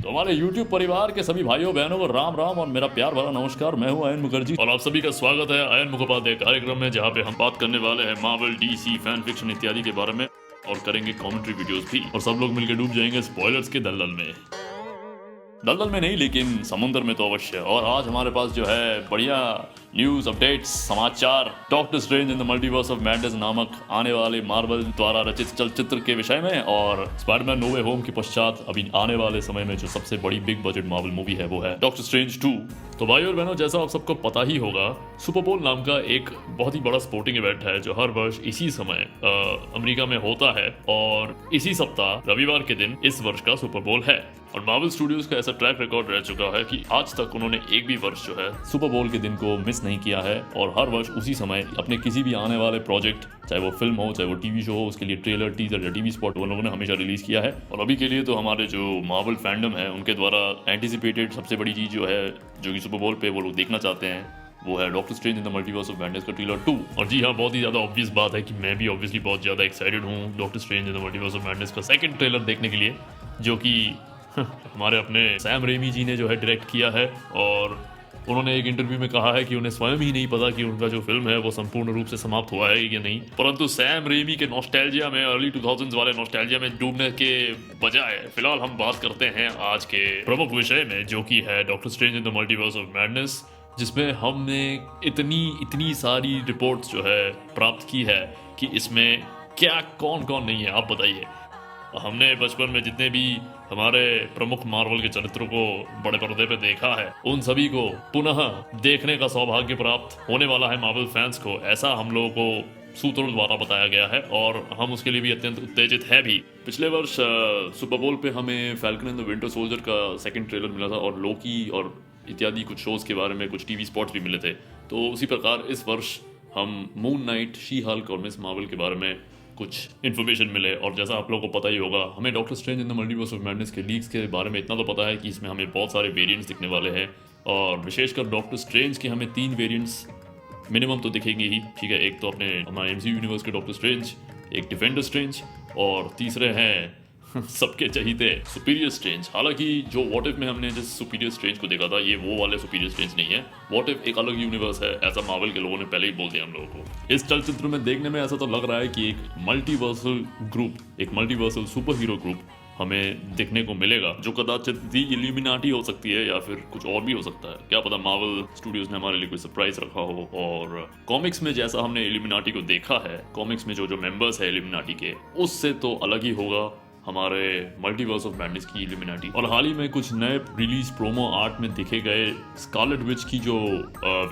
तो हमारे YouTube परिवार के सभी भाइयों बहनों को राम राम और मेरा प्यार भरा नमस्कार। मैं हूं आयन मुखर्जी और आप सभी का स्वागत है आयन मुखोपाध्याय कार्यक्रम में, जहां पे हम बात करने वाले हैं मार्वल, डीसी, फैन फिक्शन इत्यादि के बारे में और करेंगे कमेंट्री वीडियोस भी, और सब लोग मिलकर डूब जाएंगे स्पॉयलर्स के दलदल में। दलदल में नहीं, लेकिन समुद्र में तो अवश्य। और आज हमारे पास जो है बढ़िया न्यूज, अपडेट्स, समाचार doctor Strange in the Multiverse of madness नामक आने वाले मार्वल द्वारा रचित चलचित्र के विषय में, और स्पाइडरमैन नो वे होम के पश्चात अभी आने वाले समय में जो सबसे बड़ी बिग बजट मार्वल मूवी है वो है डॉक्टर स्ट्रेंज 2। तो भाई और बहनों, जैसा आप सबको पता ही होगा, सुपर बोल नाम का एक बहुत ही बड़ा स्पोर्टिंग इवेंट है जो हर वर्ष इसी समय अमेरिका में होता है, और इसी सप्ताह रविवार के दिन इस वर्ष का सुपर बोल है। और मार्वल स्टूडियोज का ऐसा ट्रैक रिकॉर्ड रह चुका है कि आज तक उन्होंने एक भी वर्ष जो है सुपर बोल के दिन को मिस नहीं किया है, और हर वर्ष उसी समय अपने किसी भी आने वाले प्रोजेक्ट, चाहे वो फिल्म हो चाहे वो टीवी शो हो, उसके लिए ट्रेलर, टीजर या टीवी स्पॉट उन लोगों ने हमेशा रिलीज किया है। और अभी के लिए तो हमारे जो मार्वल फैंडम है उनके द्वारा एंटिसिपेटेड सबसे बड़ी चीज जो है, जो कि सुपर बोल पे वो लोग देखना चाहते हैं, वो है Doctor Strange in the Multiverse of madness का ट्रेलर 2। और जी हाँ, बहुत ही ज्यादा ऑब्वियस बात है कि मैं भी ऑब्वियसली बहुत ज्यादा एक्साइटेड हूँ doctor Strange in the Multiverse of madness का सेकंड ट्रेलर देखने के लिए, जो कि हमारे अपने सैम रेमी जी ने जो है डायरेक्ट किया है। और उन्होंने एक इंटरव्यू में कहा है कि उन्हें स्वयं ही नहीं पता कि उनका जो फिल्म है वो संपूर्ण रूप से समाप्त हुआ है या नहीं, परंतु सैम रेमी के नॉस्टैल्जिया में, अर्ली 2000s वाले नॉस्टैल्जिया में डूबने के बजाय फिलहाल हम बात करते हैं आज के प्रमुख विषय में, जो कि है Doctor Strange in the Multiverse of madness, जिसमें हमने इतनी सारी रिपोर्ट्स जो है प्राप्त की है कि इसमें क्या कौन कौन नहीं है, आप बताइए। हमने बचपन में जितने भी हमारे प्रमुख मार्वल के चरित्रों को बड़े पर्दे पे देखा है, उन सभी को पुनः देखने का सौभाग्य प्राप्त होने वाला है मार्वल फैंस को, ऐसा हम लोगों को सूत्रों द्वारा बताया गया है, और हम उसके लिए भी अत्यंत उत्तेजित है भी। पिछले वर्ष सुपर बोल पे हमें falcon and the winter soldier का सेकंड ट्रेलर मिला था, और लोकी और इत्यादि कुछ शोज के बारे में कुछ टीवी स्पॉट्स भी मिले थे। तो उसी प्रकार इस वर्ष हम मून नाइट, शी हल्क और मिस मार्वल के बारे में कुछ इन्फॉर्मेशन मिले। और जैसा आप लोगों को पता ही होगा, हमें doctor Strange in the Multiverse of madness के लीक्स के बारे में इतना तो पता है कि इसमें हमें बहुत सारे वेरिएंट्स दिखने वाले हैं, और विशेषकर डॉक्टर स्ट्रेंज के हमें 3 वेरिएंट्स मिनिमम तो दिखेंगे ही। ठीक है, एक तो अपने हमारे एमसीयू यूनिवर्स के डॉक्टर स्ट्रेंज, एक डिफेंडर स्ट्रेंज, और तीसरे हैं सबके चहीते सुपीरियर स्ट्रेंज। हालांकि जो व्हाट इफ में हमने जिस सुपीरियर स्ट्रेंज को देखा था, ये वो वाले सुपीरियर स्ट्रेंज नहीं है। व्हाट इफ एक अलग यूनिवर्स है, ऐसा मार्वल के लोगों ने पहले ही बोल दिया हम लोगों को। इस चलचित्र में देखने में ऐसा तो लग रहा है कि एक मल्टीवर्सल ग्रुप, एक मल्टीवर्सल सुपर हीरो ग्रुप हमें देखने को मिलेगा, जो कदाचित दी इल्यूमिनाटी हो सकती है या फिर कुछ और भी हो सकता है, क्या पता मार्वल स्टूडियोज ने हमारे लिए कोई सरप्राइज रखा हो। और कॉमिक्स में जैसा हमने इल्यूमिनाटी को देखा है, कॉमिक्स में जो मेंबर्स है इल्यूमिनाटी के, उससे तो अलग ही होगा हमारे मल्टीवर्स ऑफ मैडनेस की इल्यूमिनाटी। और हाल ही में कुछ नए रिलीज प्रोमो आर्ट में दिखे गए स्कारलेट विच की जो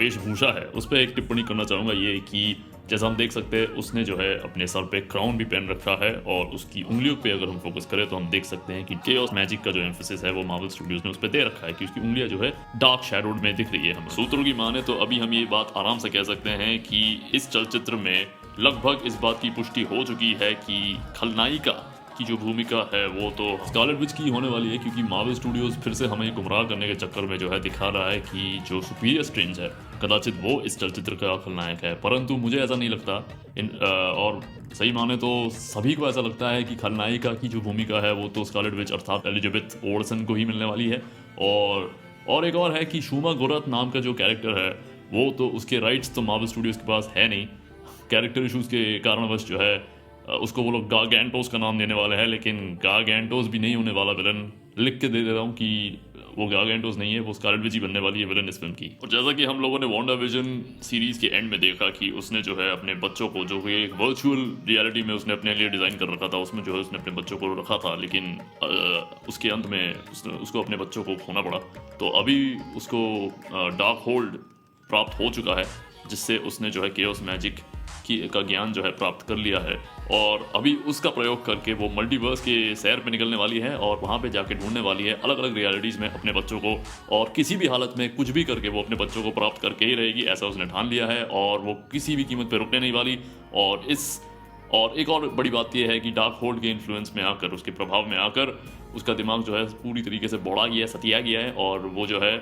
वेशभूषा है, उस पर एक टिप्पणी करना चाहूँगा, ये कि जैसा हम देख सकते हैं उसने जो है अपने सर पे क्राउन भी पहन रखा है, और उसकी उंगलियों पे अगर हम फोकस करें तो हम देख सकते हैं कि केओस मैजिक का जो एम्फेसिस है वो मार्वल स्टूडियोज ने उस पर दे रखा है कि उसकी उंगलियां जो है डार्क शैडोड में दिख रही है हमें। सूत्रों की माने तो अभी हम ये बात आराम से कह सकते हैं कि इस चलचित्र में लगभग इस बात की पुष्टि हो चुकी है कि खलनायिका की जो भूमिका है वो तो स्कारलेट विच की होने वाली है, क्योंकि मार्वल स्टूडियोज फिर से हमें गुमराह करने के चक्कर में जो है दिखा रहा है कि जो सुपीरियर स्ट्रेंज है कदाचित वो इस चलचित्र का खलनायक है। परंतु मुझे ऐसा नहीं लगता, और सही माने तो सभी को ऐसा लगता है कि खलनायिका की जो भूमिका है वो तो स्कारलेट विच अर्थात एलिजाबेथ ओल्सन को ही मिलने वाली है। और एक और है कि शूमा गोरथ नाम का जो कैरेक्टर है, वो तो उसके राइट्स तो मार्वल स्टूडियोज के पास है नहीं, कैरेक्टर इशूज के कारणवश जो है उसको वो लोग गारगैंटोस का नाम देने वाले हैं, लेकिन गारगैंटोस भी नहीं होने वाला विलन। लिख के दे दे रहा हूँ कि वो गारगैंटोस नहीं है, वो स्कारलेट विच ही बनने वाली है विलन इस फिल्म की। और जैसा कि हम लोगों ने WandaVision सीरीज के एंड में देखा कि उसने जो है अपने बच्चों को, जो कि एक वर्चुअल रियलिटी में उसने अपने लिए डिजाइन कर रखा था, उसमें जो है उसने अपने बच्चों को रखा था, लेकिन उसके अंत में उसको अपने बच्चों को खोना पड़ा। तो अभी उसको डार्क होल्ड प्राप्त हो चुका है, जिससे उसने जो है केओस मैजिक का ज्ञान जो है प्राप्त कर लिया है, और अभी उसका प्रयोग करके वो मल्टीवर्स के सैर पे निकलने वाली है, और वहाँ पे जाके ढूंढने वाली है अलग अलग रियलिटीज़ में अपने बच्चों को, और किसी भी हालत में कुछ भी करके वो अपने बच्चों को प्राप्त करके ही रहेगी, ऐसा उसने ठान लिया है, और वो किसी भी कीमत पे रुकने नहीं वाली। और एक और बड़ी बात यह है कि डार्क होल्ड के इन्फ्लुएंस में आकर, उसके प्रभाव में आकर उसका दिमाग जो है पूरी तरीके से बौड़ा गया है, सतिया गया है, और वो जो है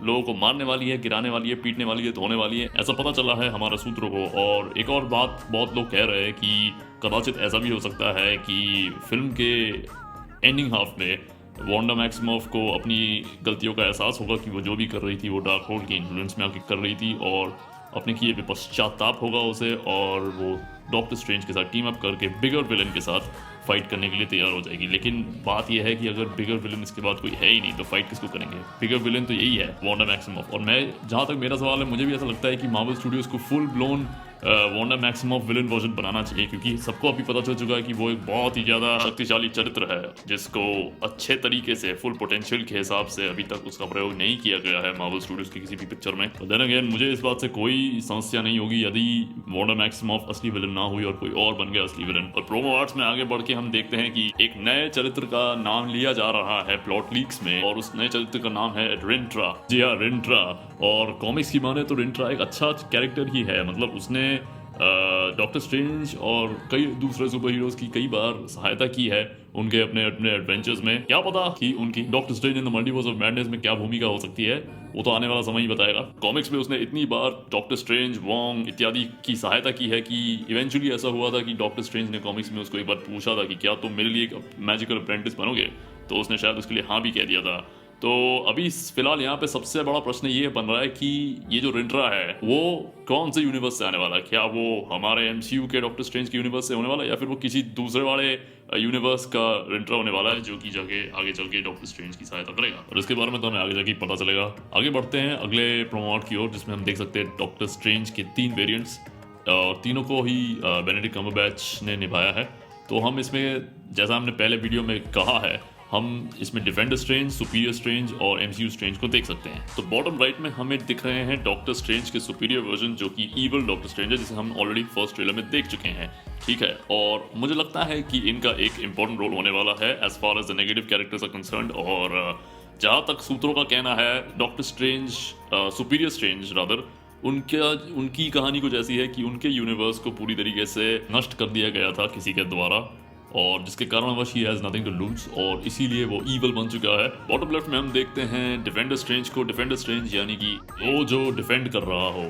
लोगों को मारने वाली है, गिराने वाली है, पीटने वाली है, धोने वाली है, ऐसा पता चला है हमारा सूत्रों को। और एक और बात बहुत लोग कह रहे हैं कि कदाचित ऐसा भी हो सकता है कि फिल्म के एंडिंग हाफ में वांडा मैक्सिमोफ को अपनी गलतियों का एहसास होगा कि वो जो भी कर रही थी वो डार्क होल्ड की इन्फ्लुएंस में आके कर रही थी, और अपने किए पे पश्चाताप होगा उसे, और वो डॉक्टर स्ट्रेंज के साथ टीम अप करके बिगर विलन के साथ फाइट करने के लिए तैयार हो जाएगी। लेकिन बात यह है कि अगर बिगर विलन इसके बाद कोई है ही नहीं तो फाइट किसको करेंगे? बिगर विलन तो यही है, वांडा मैक्सिमोफ। और मैं, जहाँ तक मेरा सवाल है, मुझे भी ऐसा लगता है कि मार्वल स्टूडियोज को full blown Wanda Maximoff villain version बनाना चाहिए, क्योंकि सबको अभी पता चल चुका है कि वो एक बहुत ही ज़्यादा शक्तिशाली चरित्र है जिसको अच्छे तरीके से फुल पोटेंशियल के हिसाब से अभी तक उसका प्रयोग नहीं किया गया है मार्वल स्टूडियोज की किसी भी पिक्चर में। तो देन अगेन मुझे इस बात से कोई समस्या नहीं होगी यदि वांडा मैक्सिमोफ असली विलन ना हुई और कोई और बन गया असली विलन। और प्रोमो आर्ट्स में आगे बढ़ के हम देखते हैं कि एक नए चरित्र का नाम लिया जा रहा है प्लॉट लीक्स में, और उस नए चरित्र का नाम है रिंट्रा। जी हाँ, रिंट्रा। और कॉमिक्स की माने तो रिंट्रा एक अच्छा कैरेक्टर ही है, मतलब उसने डॉक्टर स्ट्रेंज और कई दूसरे सुपर हीरोज की कई बार सहायता की है उनके अपने अपने एडवेंचर्स में। क्या पता कि उनकी doctor Strange in the Multiverse of Madness में क्या भूमिका हो सकती है, वो तो आने वाला समय ही बताएगा। कॉमिक्स में उसने इतनी बार डॉक्टर स्ट्रेंज, वोंग इत्यादि की सहायता की है कि इवेंचुअली ऐसा हुआ था कि डॉक्टर स्ट्रेंज ने कॉमिक्स में उसको एक बार पूछा था कि क्या तुम मेरे लिए एक मैजिकल अप्रेंटिस बनोगे, तो उसने शायद उसके लिए हाँ भी कह दिया था। तो अभी फिलहाल यहाँ पे सबसे बड़ा प्रश्न ये बन रहा है कि ये जो रिंट्रा है वो कौन से यूनिवर्स से आने वाला है? क्या वो हमारे एमसीयू के डॉक्टर स्ट्रेंज के यूनिवर्स से होने वाला है, या फिर वो किसी दूसरे वाले यूनिवर्स का रिंट्रा होने वाला है जो कि जाके आगे चल के डॉक्टर स्ट्रेंज की सहायता करेगा? और इसके बारे में तो हमें आगे जाके पता चलेगा। आगे बढ़ते हैं अगले प्रोमो आर्ट की ओर, जिसमें हम देख सकते हैं डॉक्टर स्ट्रेंज के 3 वेरिएंट्स, और तीनों को ही बेनेडिक्ट कम्बरबैच ने निभाया है। तो हम इसमें, जैसा हमने पहले वीडियो में कहा है, हम इसमें डिफेंडर स्ट्रेंज, सुपीरियर स्ट्रेंज और एमसीयू स्ट्रेंज को देख सकते हैं। तो बॉटम राइट में हमें दिख रहे हैं डॉक्टर स्ट्रेंज के सुपीरियर वर्जन, जो कि ईवल डॉक्टर स्ट्रेंज है, जिसे हम ऑलरेडी फर्स्ट ट्रेलर में देख चुके हैं। ठीक है, और मुझे लगता है कि इनका एक इंपॉर्टेंट रोल होने वाला है as far as the negative characters are concerned. और जहाँ तक सूत्रों का कहना है, Doctor Strange, Superior Strange rather, उनकी कहानी कुछ ऐसी है कि उनके यूनिवर्स को पूरी तरीके से नष्ट कर दिया गया था किसी के द्वारा, और जिसके कारणवश ही हैज नथिंग टू लूज, और इसीलिए वो ईवल बन चुका है। बॉटम लेफ्ट में हम देखते हैं डिफेंडर स्ट्रेंज को। डिफेंडर स्ट्रेंज यानी कि वो जो डिफेंड कर रहा हो।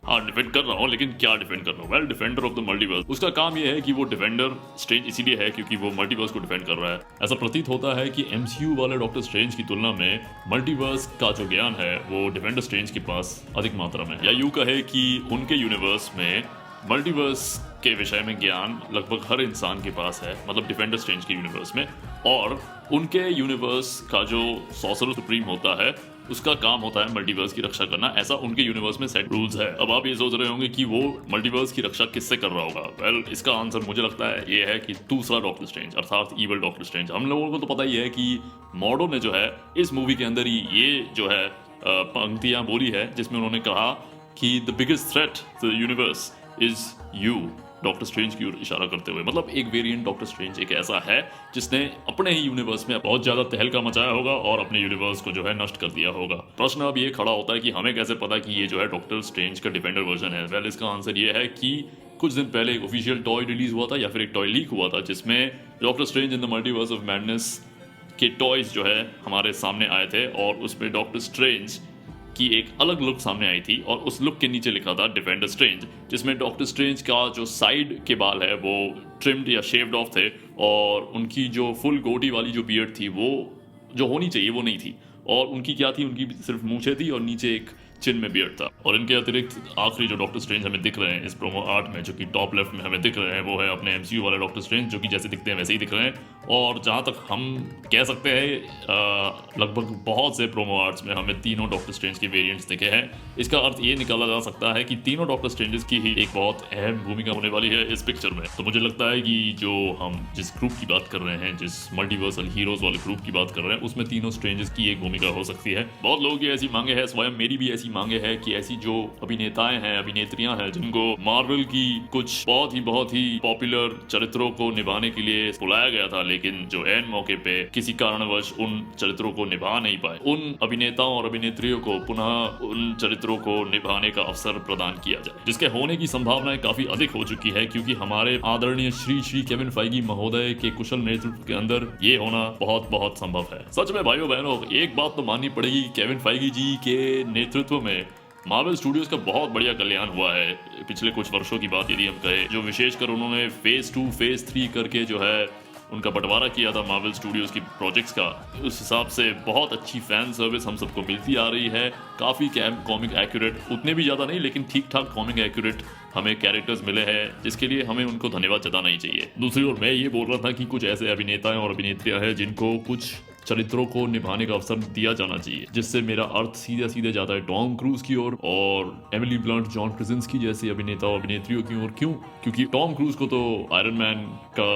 हाँ, डिफेंड कर रहा हो, लेकिन क्या डिफेंड कर रहा हो? Well, defender of the multiverse. उसका काम ये है कि वो डिफेंडर स्ट्रेंज इसीलिए है क्योंकि वो मल्टीवर्स को डिफेंड कर रहा है। ऐसा प्रतीत होता है कि एमसीयू वाले डॉक्टर स्ट्रेंज की तुलना में मल्टीवर्स का जो ज्ञान है वो डिफेंडर स्ट्रेंज के पास अधिक मात्रा में है, या यूं कहे कि उनके यूनिवर्स में मल्टीवर्स के विषय में ज्ञान लगभग हर इंसान के पास है, मतलब डिफेंडर स्ट्रेंज के यूनिवर्स में। और उनके यूनिवर्स का जो सॉर्सरर सुप्रीम होता है, उसका काम होता है मल्टीवर्स की रक्षा करना। ऐसा उनके यूनिवर्स में सेट रूल्स है। अब आप ये सोच रहे होंगे कि वो मल्टीवर्स की रक्षा किससे कर रहा होगा? वेल, इसका आंसर मुझे लगता है ये है कि दूसरा डॉक्टर स्ट्रेंज, अर्थात ईवल डॉक्टर स्ट्रेंज। हम लोगों को तो पता ही है कि मॉडो ने जो है इस मूवी के अंदर ही ये जो है पंक्तियां बोली है, जिसमें उन्होंने कहा कि the biggest threat to the universe is you, Doctor Strange की ओर इशारा करते हुए। मतलब एक वेरिएंट डॉक्टर स्ट्रेंज एक ऐसा है जिसने अपने ही यूनिवर्स में बहुत ज्यादा तहलका मचाया होगा और अपने यूनिवर्स को जो है नष्ट कर दिया होगा। प्रश्न अब ये खड़ा होता है कि हमें कैसे पता कि ये जो है डॉक्टर स्ट्रेंज का डिफेंडर वर्जन है? वेल, इसका आंसर ये है कि कुछ दिन पहले एक ऑफिशियल टॉय रिलीज हुआ था, या फिर एक टॉय लीक हुआ था, जिसमें doctor Strange in the Multiverse of madness के टॉयज जो है हमारे सामने आए थे, और उसमें डॉक्टर स्ट्रेंज की एक अलग लुक सामने आई थी, और उस लुक के नीचे लिखा था डिफेंडर स्ट्रेंज, जिसमें डॉक्टर स्ट्रेंज का जो साइड के बाल है वो ट्रिम्ड या शेव्ड ऑफ थे, और उनकी जो फुल गोटी वाली जो बियर्ड थी वो जो होनी चाहिए वो नहीं थी, और उनकी क्या थी, उनकी सिर्फ मूछें थी और नीचे एक चिन में बियर्ड था। और इनके अतिरिक्त आखिरी जो डॉक्टर स्ट्रेंज हमें दिख रहे हैं इस प्रोमो आर्ट में, जो कि टॉप लेफ्ट में हमें दिख रहे हैं, वो है अपने एमसीयू वाले डॉक्टर स्ट्रेंज, जो कि जैसे दिखते हैं वैसे ही दिख रहे हैं। और जहाँ तक हम कह सकते हैं लगभग बहुत से प्रोमो आर्ट्स में हमें तीनों डॉक्टर स्ट्रेंज के वेरिएंट्स दिखे हैं। इसका अर्थ ये निकाला जा सकता है कि तीनों डॉक्टर स्ट्रेंजेस की ही एक बहुत अहम भूमिका होने वाली है इस पिक्चर में। तो मुझे लगता है कि जो हम जिस ग्रुप की बात कर रहे हैं, जिस मल्टीवर्सल हीरोज वाले ग्रुप की बात कर रहे हैं, उसमें तीनों स्ट्रेंजेस की एक भूमिका हो सकती है। बहुत लोगों की ऐसी मांगे है, स्वयं मेरी भी ऐसी मांगे है कि ऐसी जो अभिनेताएं हैं, अभिनेत्रियां हैं, जिनको मार्वल की कुछ बहुत ही पॉपुलर चरित्रों को निभाने के लिए बुलाया गया था, लेकिन जो एन मौके पे किसी कारणवश उन चरित्रों को निभा नहीं पाए, उन अभिनेताओं और अभिनेत्रियों को पुनः उन चरित्रों को निभाने का अवसर प्रदान किया जाए, जिसके होने की संभावनाएं काफी अधिक हो चुकी है, क्योंकि हमारे आदरणीय श्री केविन फाइगी महोदय के कुशल नेतृत्व के अंदर ये होना बहुत संभव है। सच में भाइयों बहनों, एक बात तो माननी पड़ेगी, केविन फाइगी जी के नेतृत्व में मार्वल स्टूडियोज का बहुत बढ़िया कल्याण हुआ है पिछले कुछ वर्षों की बात यदि हम कहें। जो विशेषकर उन्होंने फेज 2 फेज 3 करके जो है उनका बंटवारा किया था मार्वल स्टूडियोज की प्रोजेक्ट्स का, उस हिसाब से बहुत अच्छी फैन सर्विस हम सबको मिलती आ रही है। काफ़ी कॉमिक एक्यूरेट, उतने भी ज़्यादा नहीं लेकिन ठीक ठाक कॉमिक एक्यूरेट हमें कैरेक्टर्स मिले हैं, जिसके लिए हमें उनको धन्यवाद जताना ही चाहिए। दूसरी ओर मैं ये बोल रहा था कि कुछ ऐसे अभिनेता और अभिनेत्रियां हैं जिनको कुछ चरित्रों को निभाने का अवसर दिया जाना चाहिए, जिससे मेरा अर्थ सीधे सीधे जाता है टॉम क्रूज की ओर और एमिली ब्लंट, जॉन क्रासिंस्की जैसे अभिनेता और अभिनेत्रियों की ओर। क्यों? क्योंकि टॉम क्रूज को तो आयरन मैन का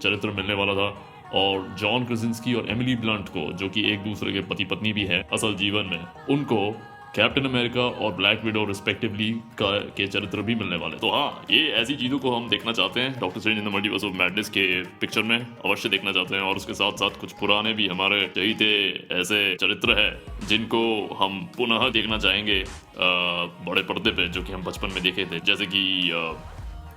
चरित्र मिलने वाला था और जॉन क्रासिंस्की और एमिली ब्लंट को, जो कि एक दूसरे के पति पत्नी भी है असल जीवन में, उनको कैप्टन अमेरिका और ब्लैक विडो रिस्पेक्टिवली के चरित्र भी मिलने वाले। तो हाँ, ये ऐसी चीज़ों को हम देखना चाहते हैं doctor Strange in the Multiverse of madness के पिक्चर में अवश्य देखना चाहते हैं। और उसके साथ साथ कुछ पुराने भी हमारे चहीते ऐसे चरित्र हैं जिनको हम पुनः देखना चाहेंगे बड़े पर्दे पे, जो कि हम बचपन में देखे थे, जैसे कि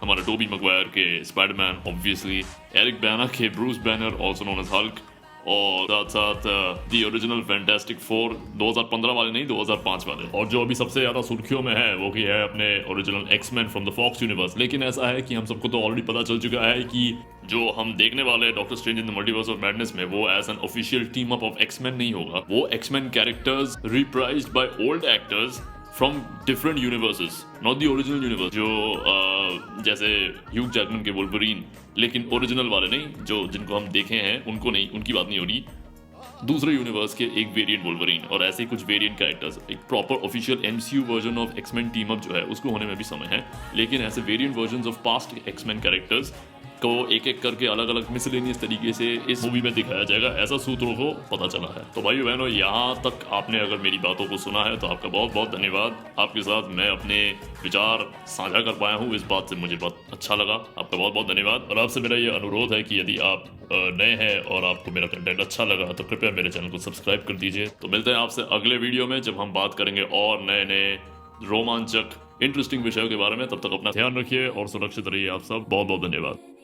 हमारे टोबी मैगवायर के स्पाइडरमैन, ऑब्वियसली एरिक बैना के Bruce Banner also known as Hulk, और साथ साथ दी ओरिजिनल फैंटास्टिक फोर 2015 वाले नहीं, 2005 वाले। और जो अभी सबसे ज्यादा सुर्खियों में है वो की है अपने original X Men from the Fox universe. लेकिन ऐसा है कि हम सबको तो ऑलरेडी पता चल चुका है कि जो हम देखने वाले Doctor Strange in the Multiverse of Madness में वो as an official team up of X Men नहीं होगा। वो X Men characters reprised by old actors from different universes, not the original universe, जो जैसे ह्यूग जैकमैन के वोल्वरीन, लेकिन ओरिजिनल वाले नहीं, जो जिनको हम देखे हैं उनको नहीं, उनकी बात नहीं हो रही, दूसरे यूनिवर्स के एक वेरिएंट वोल्वरीन और ऐसे कुछ वेरिएंट कैरेक्टर्स। एक proper official MCU version of X Men team up जो है उसको होने में भी समय है, लेकिन ऐसे variant versions of past X Men characters को एक एक करके अलग अलग मिसलेनियस तरीके से इस मूवी में दिखाया जाएगा, ऐसा सूत्रों को पता चला है। तो भाइयों बहनों, यहाँ तक आपने अगर मेरी बातों को सुना है तो आपका बहुत बहुत धन्यवाद। आपके साथ मैं अपने विचार साझा कर पाया हूँ, इस बात से मुझे बहुत अच्छा लगा। आपका बहुत बहुत धन्यवाद। और आपसे मेरा ये अनुरोध है कि यदि आप नए हैं और आपको मेरा कंटेंट अच्छा लगा तो कृपया मेरे चैनल को सब्सक्राइब कर दीजिए। तो मिलते हैं आपसे अगले वीडियो में, जब हम बात करेंगे और नए नए रोमांचक इंटरेस्टिंग विषयों के बारे में। तब तक अपना ध्यान रखिए और सुरक्षित रहिए आप सब। बहुत बहुत धन्यवाद।